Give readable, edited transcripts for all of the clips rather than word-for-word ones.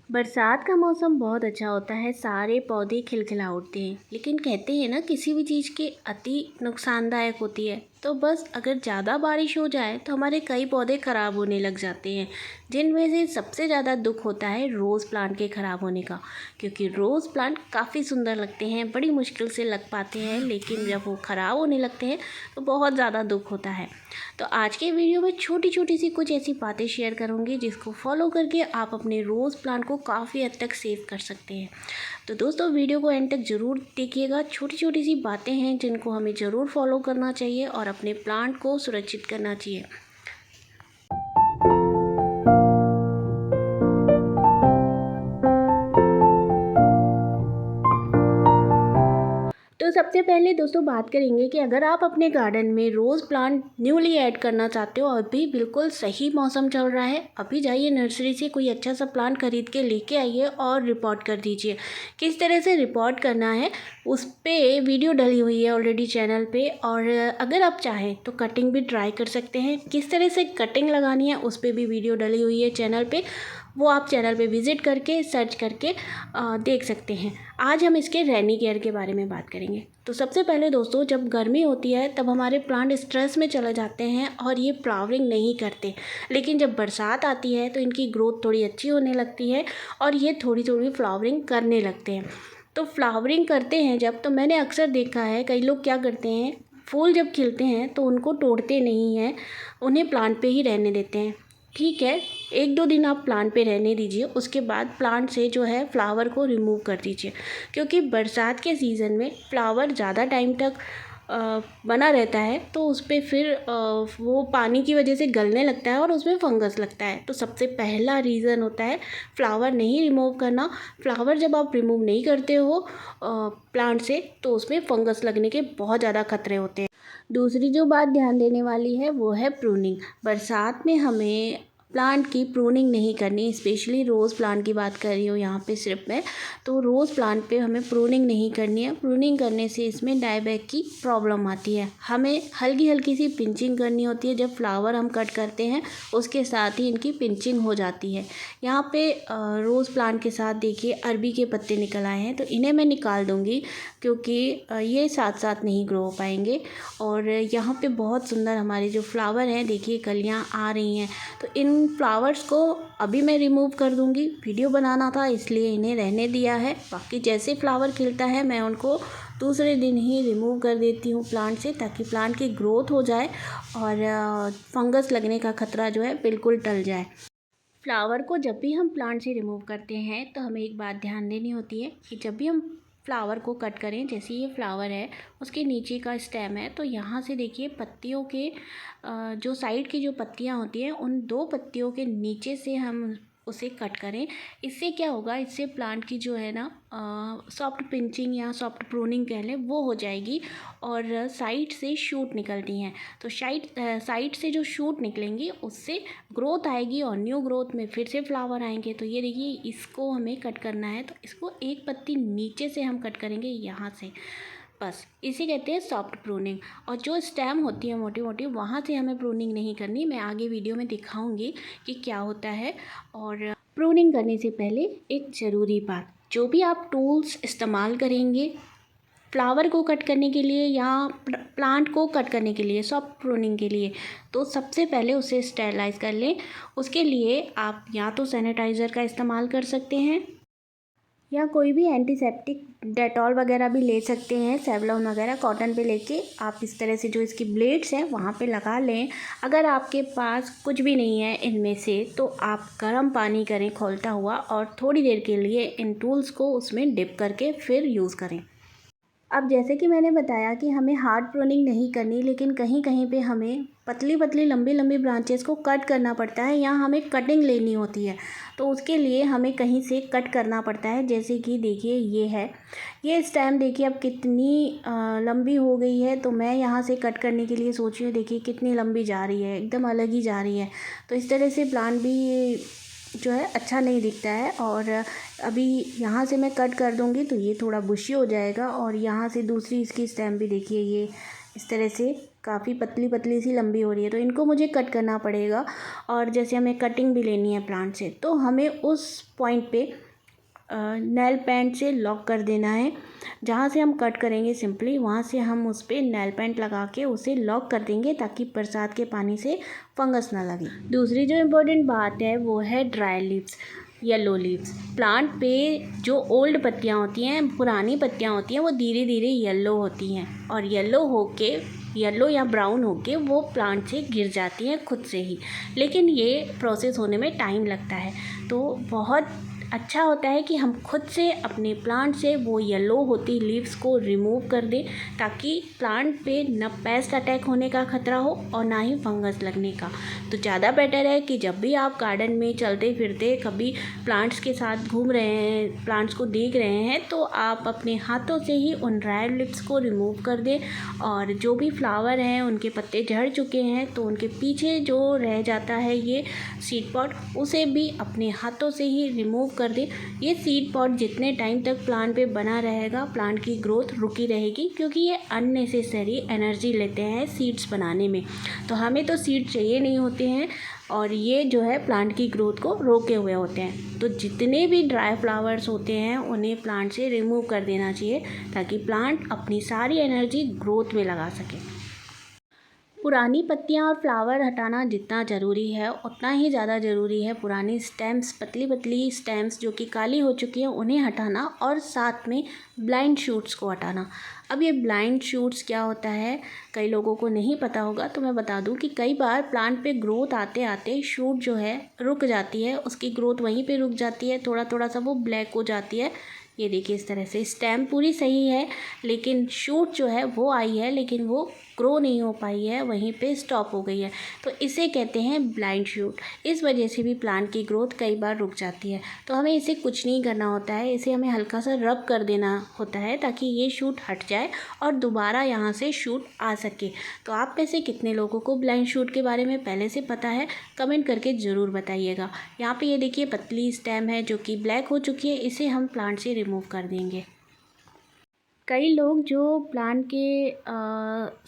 बरसात का मौसम बहुत अच्छा होता है, सारे पौधे खिलखिला उठते हैं। लेकिन कहते हैं ना, किसी भी चीज़ की अति नुकसानदायक होती है। तो बस अगर ज़्यादा बारिश हो जाए तो हमारे कई पौधे ख़राब होने लग जाते हैं, जिनमें से सबसे ज़्यादा दुख होता है रोज़ प्लांट के ख़राब होने का। क्योंकि रोज़ प्लांट काफ़ी सुंदर लगते हैं, बड़ी मुश्किल से लग पाते हैं, लेकिन जब वो ख़राब होने लगते हैं तो बहुत ज़्यादा दुख होता है। तो आज के वीडियो में छोटी छोटी सी कुछ ऐसी बातें शेयर करूँगी जिसको फॉलो करके आप अपने रोज़ प्लांट को काफ़ी हद तक सेव कर सकते हैं। तो दोस्तों, वीडियो को एंड तक ज़रूर देखिएगा। छोटी छोटी सी बातें हैं जिनको हमें ज़रूर फॉलो करना चाहिए और अपने प्लांट को सुरक्षित करना चाहिए। तो सबसे पहले दोस्तों बात करेंगे कि अगर आप अपने गार्डन में रोज़ प्लांट न्यूली ऐड करना चाहते हो, अभी बिल्कुल सही मौसम चल रहा है। अभी जाइए नर्सरी से कोई अच्छा सा प्लांट खरीद के लेके आइए और रिपोर्ट कर दीजिए। किस तरह से रिपोर्ट करना है उस पर वीडियो डली हुई है ऑलरेडी चैनल पे, और अगर आप चाहें तो कटिंग भी ट्राई कर सकते हैं। किस तरह से कटिंग लगानी है उस पर भी वीडियो डली हुई है चैनल पे, वो आप चैनल पे विज़िट करके सर्च करके देख सकते हैं। आज हम इसके रेनी केयर के बारे में बात करेंगे। तो सबसे पहले दोस्तों, जब गर्मी होती है तब हमारे प्लांट स्ट्रेस में चले जाते हैं और ये फ्लावरिंग नहीं करते। लेकिन जब बरसात आती है तो इनकी ग्रोथ थोड़ी अच्छी होने लगती है और ये थोड़ी थोड़ी फ्लावरिंग करने लगते हैं। तो फ्लावरिंग करते हैं जब, तो मैंने अक्सर देखा है कई लोग क्या करते हैं, फूल जब खिलते हैं तो उनको तोड़ते नहीं हैं, उन्हें प्लांट पे ही रहने देते हैं। ठीक है, 1-2 दिन आप प्लांट पे रहने दीजिए, उसके बाद प्लांट से जो है फ्लावर को रिमूव कर दीजिए। क्योंकि बरसात के सीज़न में फ्लावर ज़्यादा टाइम तक बना रहता है, तो उस पर फिर वो पानी की वजह से गलने लगता है और उसमें फंगस लगता है। तो सबसे पहला रीज़न होता है फ्लावर नहीं रिमूव करना। फ्लावर जब आप रिमूव नहीं करते हो प्लांट से, तो उसमें फंगस लगने के बहुत ज़्यादा खतरे होते हैं। दूसरी जो बात ध्यान देने वाली है वो है प्रूनिंग। बरसात में हमें प्लांट की प्रूनिंग नहीं करनी, स्पेशली रोज़ प्लांट की बात कर रही हूँ यहाँ पे सिर्फ मैं। तो रोज़ प्लांट पे हमें प्रूनिंग नहीं करनी है। प्रूनिंग करने से इसमें डायबैक की प्रॉब्लम आती है। हमें हल्की हल्की सी पिंचिंग करनी होती है। जब फ्लावर हम कट करते हैं उसके साथ ही इनकी पिंचिंग हो जाती है। यहाँ पे रोज़ प्लांट के साथ देखिए अरबी के पत्ते निकल आए हैं, तो इन्हें मैं निकाल दूँगी क्योंकि ये साथ साथ नहीं ग्रो हो पाएंगे। और यहाँ पे बहुत सुंदर हमारे जो फ्लावर हैं, देखिए कलियाँ आ रही हैं। तो इन फ्लावर्स को अभी मैं रिमूव कर दूँगी। वीडियो बनाना था इसलिए इन्हें रहने दिया है। बाकी जैसे फ्लावर खिलता है मैं उनको दूसरे दिन ही रिमूव कर देती हूँ प्लांट से, ताकि प्लांट की ग्रोथ हो जाए और फंगस लगने का खतरा जो है बिल्कुल टल जाए। फ्लावर को जब भी हम प्लांट से रिमूव करते हैं तो हमें एक बात ध्यान देनी होती है कि जब भी हम फ्लावर को कट करें, जैसे ये फ्लावर है उसके नीचे का स्टेम है, तो यहाँ से देखिए पत्तियों के जो साइड की जो पत्तियाँ होती हैं उन 2 पत्तियों के नीचे से हम उसे कट करें। इससे क्या होगा, इससे प्लांट की जो है ना सॉफ्ट पिंचिंग या सॉफ्ट प्रूनिंग कह लें वो हो जाएगी। और साइड से शूट निकलती हैं, तो साइड से जो शूट निकलेंगी उससे ग्रोथ आएगी और न्यू ग्रोथ में फिर से फ्लावर आएंगे। तो ये देखिए इसको हमें कट करना है, तो इसको एक पत्ती नीचे से हम कट करेंगे यहाँ से, बस इसे कहते हैं सॉफ्ट प्रूनिंग। और जो स्टेम होती है मोटी मोटी, वहाँ से हमें प्रूनिंग नहीं करनी। मैं आगे वीडियो में दिखाऊंगी कि क्या होता है। और प्रूनिंग करने से पहले एक ज़रूरी बात, जो भी आप टूल्स इस्तेमाल करेंगे फ्लावर को कट करने के लिए या प्लांट को कट करने के लिए, सॉफ्ट प्रूनिंग के लिए, तो सबसे पहले उसे स्टेरलाइज कर लें। उसके लिए आप या तो सैनिटाइज़र का इस्तेमाल कर सकते हैं या कोई भी एंटीसेप्टिक डेटॉल वगैरह भी ले सकते हैं। सेवलॉन वगैरह कॉटन पे लेके आप इस तरह से जो इसकी ब्लेड्स हैं वहाँ पे लगा लें। अगर आपके पास कुछ भी नहीं है इनमें से, तो आप गर्म पानी करें खौलता हुआ और थोड़ी देर के लिए इन टूल्स को उसमें डिप करके फिर यूज़ करें। अब जैसे कि मैंने बताया कि हमें हार्ड प्रूनिंग नहीं करनी, लेकिन कहीं कहीं पे हमें पतली पतली लंबी लंबी ब्रांचेस को कट करना पड़ता है या हमें कटिंग लेनी होती है, तो उसके लिए हमें कहीं से कट करना पड़ता है। जैसे कि देखिए ये है, ये स्टेम देखिए अब कितनी लंबी हो गई है, तो मैं यहाँ से कट करने के लिए सोच रही हूँ। देखिए कितनी लंबी जा रही है, एकदम अलग ही जा रही है। तो इस तरह से प्लांट भी जो है अच्छा नहीं दिखता है। और अभी यहाँ से मैं कट कर दूँगी तो ये थोड़ा बुशी हो जाएगा। और यहाँ से दूसरी इसकी स्टेम भी देखिए ये इस तरह से काफ़ी पतली पतली सी लंबी हो रही है, तो इनको मुझे कट करना पड़ेगा। और जैसे हमें कटिंग भी लेनी है प्लांट से, तो हमें उस पॉइंट पे नेल पेंट से लॉक कर देना है। जहाँ से हम कट करेंगे सिंपली, वहाँ से हम उस पर नेल पेंट लगा के उसे लॉक कर देंगे ताकि बरसात के पानी से फंगस ना लगे। दूसरी जो इम्पोर्टेंट बात है वो है dry leaves, yellow leaves. Plant पे जो ओल्ड पत्तियाँ होती हैं, पुरानी पत्तियाँ होती हैं, वो धीरे धीरे येलो होती हैं और येलो या ब्राउन होके वो प्लांट से गिर जाती हैं खुद से ही। लेकिन ये प्रोसेस होने में टाइम लगता है, तो बहुत अच्छा होता है कि हम खुद से अपने प्लांट से वो येलो होती लीव्स को रिमूव कर दें, ताकि प्लांट पे न पेस्ट अटैक होने का खतरा हो और ना ही फंगस लगने का। तो ज़्यादा बेटर है कि जब भी आप गार्डन में चलते फिरते कभी प्लांट्स के साथ घूम रहे हैं, प्लांट्स को देख रहे हैं, तो आप अपने हाथों से ही उन ड्राई लीव्स को रिमूव कर दें। और जो भी फ्लावर हैं उनके पत्ते झड़ चुके हैं, तो उनके पीछे जो रह जाता है ये सीड पॉड, उसे भी अपने हाथों से ही रिमूव कर दें। ये सीड पॉड जितने टाइम तक प्लांट पे बना रहेगा, प्लांट की ग्रोथ रुकी रहेगी, क्योंकि ये अननेसेसरी एनर्जी लेते हैं सीड्स बनाने में। तो हमें तो सीड चाहिए नहीं होते हैं और ये जो है प्लांट की ग्रोथ को रोके हुए होते हैं। तो जितने भी ड्राई फ्लावर्स होते हैं उन्हें प्लांट से रिमूव कर देना चाहिए, ताकि प्लांट अपनी सारी एनर्जी ग्रोथ में लगा सके। पुरानी पत्तियाँ और फ्लावर हटाना जितना ज़रूरी है, उतना ही ज़्यादा ज़रूरी है पुरानी स्टेम्स, पतली पतली स्टेम्स जो कि काली हो चुकी हैं, उन्हें हटाना और साथ में ब्लाइंड शूट्स को हटाना। अब ये ब्लाइंड शूट्स क्या होता है, कई लोगों को नहीं पता होगा, तो मैं बता दूं कि कई बार प्लांट पे ग्रोथ आते आते शूट जो है रुक जाती है, उसकी ग्रोथ वहीं पे रुक जाती है, थोड़ा थोड़ा सा वो ब्लैक हो जाती है। ये देखिए इस तरह से स्टेम पूरी सही है, लेकिन शूट जो है वो आई है, लेकिन वो ग्रो नहीं हो पाई है, वहीं पे स्टॉप हो गई है। तो इसे कहते हैं ब्लाइंड शूट। इस वजह से भी प्लांट की ग्रोथ कई बार रुक जाती है। तो हमें इसे कुछ नहीं करना होता है, इसे हमें हल्का सा रब कर देना होता है ताकि ये शूट हट जाए और दोबारा यहाँ से शूट आ सके। तो आप में से कितने लोगों को ब्लाइंड शूट के बारे में पहले से पता है, कमेंट करके ज़रूर बताइएगा। यहाँ पे ये देखिए पतली स्टेम है जो कि ब्लैक हो चुकी है, इसे हम प्लांट से रिमूव कर देंगे। कई लोग जो प्लांट के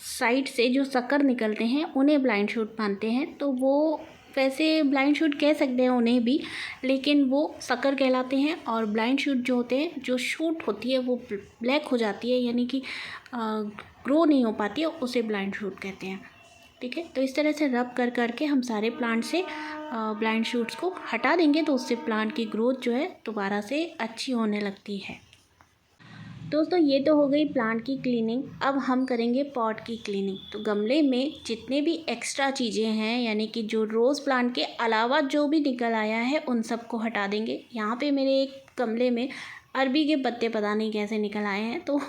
साइड से जो शक्कर निकलते हैं उन्हें ब्लाइंड शूट मानते हैं, तो वो वैसे ब्लाइंड शूट कह सकते हैं उन्हें भी, लेकिन वो शक्कर कहलाते हैं। और ब्लाइंड शूट जो होते हैं, जो शूट होती है वो ब्लैक हो जाती है, यानी कि ग्रो नहीं हो पाती है, उसे ब्लाइंड शूट कहते हैं। ठीक है, तो इस तरह से रब कर करके हम सारे प्लांट से ब्लाइंड शूट्स को हटा देंगे, तो उससे प्लांट की ग्रोथ जो है दोबारा से अच्छी होने लगती है। दोस्तों ये तो हो गई प्लांट की क्लीनिंग। अब हम करेंगे पॉट की क्लीनिंग। तो गमले में जितने भी एक्स्ट्रा चीज़ें हैं, यानी कि जो रोज़ प्लांट के अलावा जो भी निकल आया है, उन सबको हटा देंगे। यहाँ पे मेरे एक गमले में अरबी के पत्ते पता नहीं कैसे निकल आए हैं, तो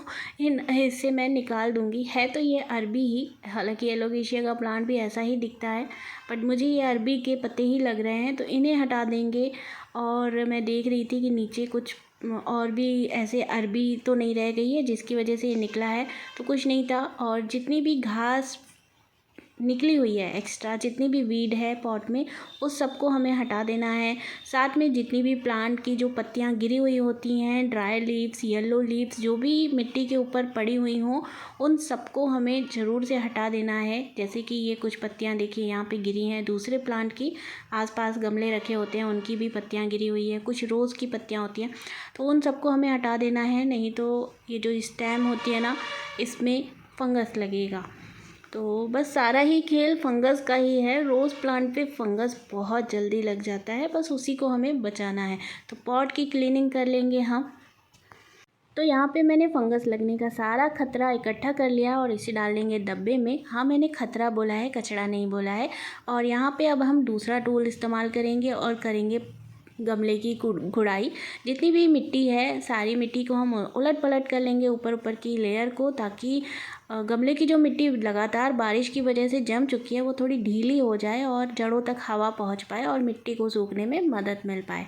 इन इससे मैं निकाल दूँगी। है तो ये अरबी ही, हालांकि एलोकेशिया का प्लांट भी ऐसा ही दिखता है, बट मुझे ये अरबी के पत्ते ही लग रहे हैं, तो इन्हें हटा देंगे। और मैं देख रही थी कि नीचे कुछ और भी ऐसे अरबी तो नहीं रह गई है जिसकी वजह से ये निकला है, तो कुछ नहीं था। और जितनी भी घास निकली हुई है एक्स्ट्रा, जितनी भी वीड है पॉट में, उस सबको हमें हटा देना है। साथ में जितनी भी प्लांट की जो पत्तियां गिरी हुई होती हैं, ड्राई लीव्स, येलो लीव्स, जो भी मिट्टी के ऊपर पड़ी हुई हों, उन सबको हमें ज़रूर से हटा देना है। जैसे कि ये कुछ पत्तियां देखिए यहाँ पे गिरी हैं, दूसरे प्लांट की आसपास गमले रखे होते हैं उनकी भी पत्तियां गिरी हुई है, कुछ रोज़ की पत्तियां होती हैं, तो उन सबको हमें हटा देना है। नहीं तो ये जो स्टेम होती है ना, इसमें फंगस लगेगा। तो बस सारा ही खेल फंगस का ही है। रोज़ प्लांट पे फंगस बहुत जल्दी लग जाता है, बस उसी को हमें बचाना है। तो पॉट की क्लीनिंग कर लेंगे हम। तो यहाँ पे मैंने फंगस लगने का सारा खतरा इकट्ठा कर लिया और इसे डाल देंगे डब्बे में। हाँ, मैंने खतरा बोला है, कचरा नहीं बोला है। और यहाँ पे अब हम दूसरा टूल इस्तेमाल करेंगे और करेंगे गमले की गुड़ाई। जितनी भी मिट्टी है, सारी मिट्टी को हम उलट पलट कर लेंगे ऊपर ऊपर की लेयर को, ताकि गमले की जो मिट्टी लगातार बारिश की वजह से जम चुकी है वो थोड़ी ढीली हो जाए और जड़ों तक हवा पहुंच पाए और मिट्टी को सूखने में मदद मिल पाए।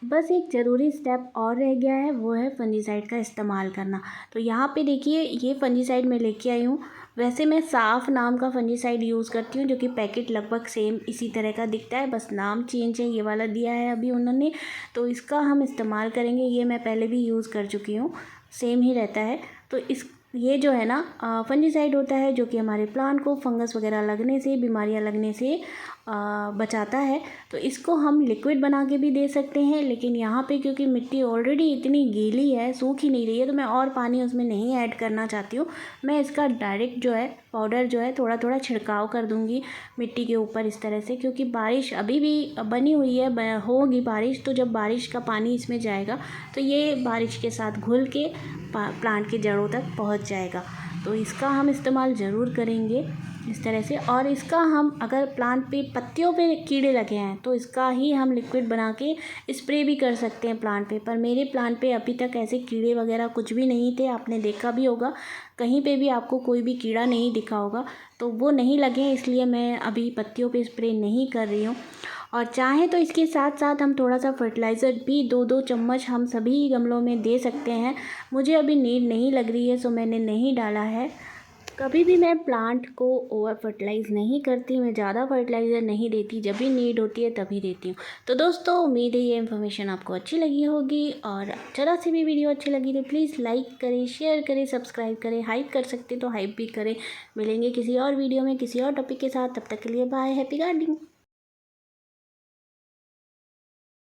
बस एक ज़रूरी स्टेप और रह गया है, वो है फंजीसाइड का इस्तेमाल करना। तो यहाँ पे देखिए ये फंजीसाइड मैं लेके आई हूँ। वैसे मैं साफ नाम का फंजीसाइड यूज़ करती हूँ, जो कि पैकेट लगभग सेम इसी तरह का दिखता है, बस नाम चेंज है, ये वाला दिया है अभी उन्होंने। तो इसका हम इस्तेमाल करेंगे। ये मैं पहले भी यूज़ कर चुकी हूँ, सेम ही रहता है। तो इस ये जो है ना फंजीसाइड होता है, जो कि हमारे प्लांट को फंगस वगैरह लगने से, बीमारियां लगने से बचाता है। तो इसको हम लिक्विड बना के भी दे सकते हैं, लेकिन यहाँ पे क्योंकि मिट्टी ऑलरेडी इतनी गीली है, सूख ही नहीं रही है, तो मैं और पानी उसमें नहीं ऐड करना चाहती हूँ। मैं इसका डायरेक्ट जो है पाउडर जो है थोड़ा थोड़ा छिड़काव कर दूँगी मिट्टी के ऊपर इस तरह से, क्योंकि बारिश अभी भी बनी हुई है, होगी बारिश, तो जब बारिश का पानी इसमें जाएगा तो ये बारिश के साथ घुल के प्लांट की जड़ों तक पहुँच जाएगा। तो इसका हम इस्तेमाल ज़रूर करेंगे इस तरह से। और इसका हम अगर प्लांट पे पत्तियों पे कीड़े लगे हैं तो इसका ही हम लिक्विड बना के स्प्रे भी कर सकते हैं प्लांट पे। पर मेरे प्लांट पे अभी तक ऐसे कीड़े वगैरह कुछ भी नहीं थे, आपने देखा भी होगा, कहीं पे भी आपको कोई भी कीड़ा नहीं दिखा होगा, तो वो नहीं लगे, इसलिए मैं अभी पत्तियों पे स्प्रे नहीं कर रही हूँ। और चाहें तो इसके साथ साथ हम थोड़ा सा फर्टिलाइज़र भी 2-2 चम्मच हम सभी गमलों में दे सकते हैं। मुझे अभी नीड नहीं लग रही है, सो मैंने नहीं डाला है। कभी भी मैं प्लांट को ओवर फर्टिलाइज़ नहीं करती, मैं ज़्यादा फर्टिलाइज़र नहीं देती, जब भी नीड होती है तभी देती हूँ। तो दोस्तों, उम्मीद है ये इन्फॉर्मेशन आपको अच्छी लगी होगी, और ज़रा सी भी वीडियो अच्छी लगी तो प्लीज़ लाइक करें, शेयर करें, सब्सक्राइब करें, हाइप कर सकते तो हाइप भी करें। मिलेंगे किसी और वीडियो में किसी और टॉपिक के साथ, तब तक के लिए बाय, हैप्पी गार्डनिंग।